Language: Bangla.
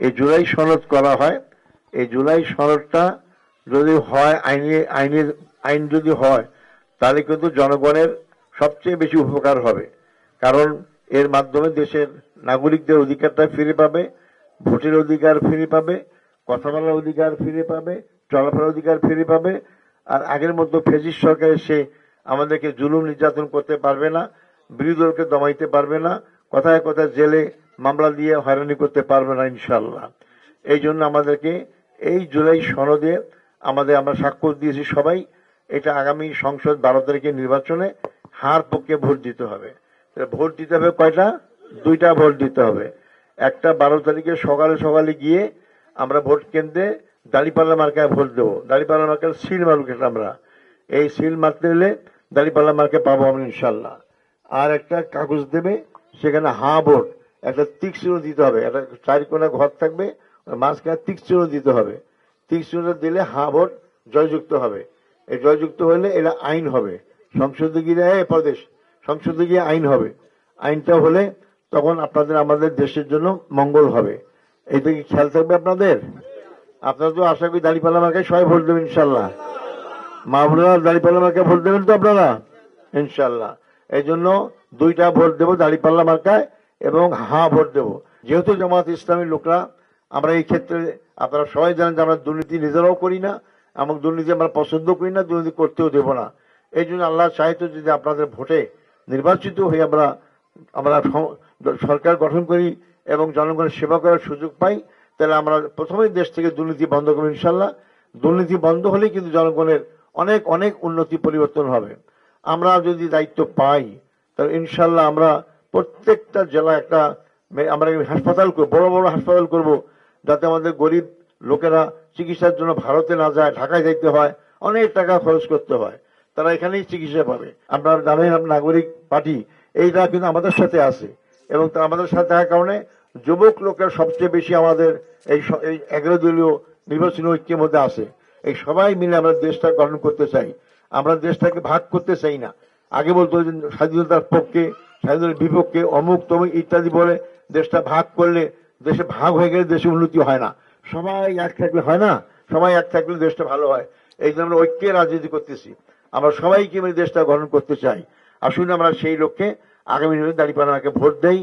এই জুলাই সনদ করা হয়, এই জুলাই সনদটা যদি হয় আইন যদি হয়, তাহলে কিন্তু জনগণের সবচেয়ে বেশি উপকার হবে। কারণ এর মাধ্যমে দেশের নাগরিকদের অধিকারটা ফিরে পাবে, ভোটের অধিকার ফিরে পাবে, কথা বলার অধিকার ফিরে পাবে, চলাফেরার অধিকার ফিরে পাবে। আর আগের মতো ফ্যাসিস্ট সরকার এসে আমাদেরকে জুলুম নির্যাতন করতে পারবে না, বিরোধী দলকে দমাইতে পারবে না, কথায় কথায় জেলে মামলা দিয়ে হয়রানি করতে পারবে না ইনশাল্লাহ। এই জন্য আমাদেরকে এই জুলাই সনদে আমরা স্বাক্ষর দিয়েছি সবাই, এটা আগামী সংসদ 12 তারিখের নির্বাচনে হার পক্ষে ভোট দিতে হবে। ভোট দিতে হবে কয়টা? 2টা ভোট দিতে হবে। একটা 12 তারিখে সকালে সকালে গিয়ে আমরা ভোট কেন্দ্রে দাঁড়িপাল্লা মার্কায় ভোট দেবো। দাঁড়িপাল্লা মার্কার সিল মারব আমরা, এই সিল মারতে হলে দাঁড়িপাল্লা মার্কে পাবো আমরা ইনশাল্লাহ। আর একটা কাগজ দেবে, সেখানে ভোট একটা টিক চিহ্ন দিতে হবে, একটা 4 কোণা ঘর থাকবে, মাঝখানে টিক চিহ্ন দিতে হবে। টিক চিহ্ন দিলে ভোট জয়যুক্ত হবে। এই জয়যুক্ত হলে এটা আইন হবে, সংসদে গিয়ে প্রদেশ সংসদে গিয়ে আইন হবে। আইনটা হলে তখন আপনাদের আমাদের দেশের জন্য মঙ্গল হবে। এইটা কি খেয়াল থাকবে আপনাদের? আপনারা তো আশা করি দাঁড়িপাল্লা মার্কায় সবাই ভোট দেবেন ইনশাল্লাহ। মা বোনেরা দাঁড়িপাল্লা মার্কায় ভোট দেবেন তো আপনারা ইনশাল্লাহ। এই জন্য 2টা ভোট দেবো দাঁড়িপাল্লা মার্কায় এবং ভোট দেবো। যেহেতু জামাত ইসলামীর লোকরা আমরা এই ক্ষেত্রে, আপনারা সবাই জানেন যে আমরা দুর্নীতি নিজেরাও করি না এবং দুর্নীতি আমরা পছন্দ করি না, দুর্নীতি করতেও দেব না। এই জন্য আল্লাহ চাইতো যদি আপনাদের ভোটে নির্বাচিত হয়ে আমরা সরকার গঠন করি এবং জনগণের সেবা করার সুযোগ পাই, তাহলে আমরা প্রথমেই দেশ থেকে দুর্নীতি বন্ধ করবো ইনশাল্লাহ। দুর্নীতি বন্ধ হলেই কিন্তু জনগণের অনেক অনেক উন্নতি পরিবর্তন হবে। আমরা যদি দায়িত্ব পাই তাহলে ইনশাল্লাহ আমরা প্রত্যেকটা জেলায় আমরা হাসপাতাল করবো, বড় বড় হাসপাতাল করব, যাতে আমাদের গরিব লোকেরা চিকিৎসার জন্য ভারতে না যায়, ঢাকায় যাইতে হয়, অনেক টাকা খরচ করতে হয়, তারা এখানেই চিকিৎসা পাবে। আপনারা জানেন নাগরিক পার্টি এইটা কিন্তু আমাদের সাথে আছে এবং আমাদের সাথে থাকার কারণে যুবক লোকের সবচেয়ে বেশি আমাদের এই 11 দলীয় নির্বাচনী ঐক্যের মধ্যে আছে। এই সবাই মিলে আমরা দেশটা গঠন করতে চাই, আমরা দেশটাকে ভাগ করতে চাই না। আগে বলতো স্বাধীনতার পক্ষে, স্বাধীনতার বিপক্ষে, অমুক তমুক ইত্যাদি বলে দেশটা ভাগ করলে, দেশে ভাগ হয়ে গেলে দেশে উন্নতি হয় না। সবাই এক থাকলে হয় না, সবাই এক থাকলে দেশটা ভালো হয়। এই জন্য আমরা ঐক্যের রাজনীতি করতেছি, আমরা সবাইকে মিলে দেশটা গঠন করতে চাই। আসুন আমরা সেই লক্ষ্যে আগামী দিনে দাঁড়িপাল্লাকে ভোট দেই।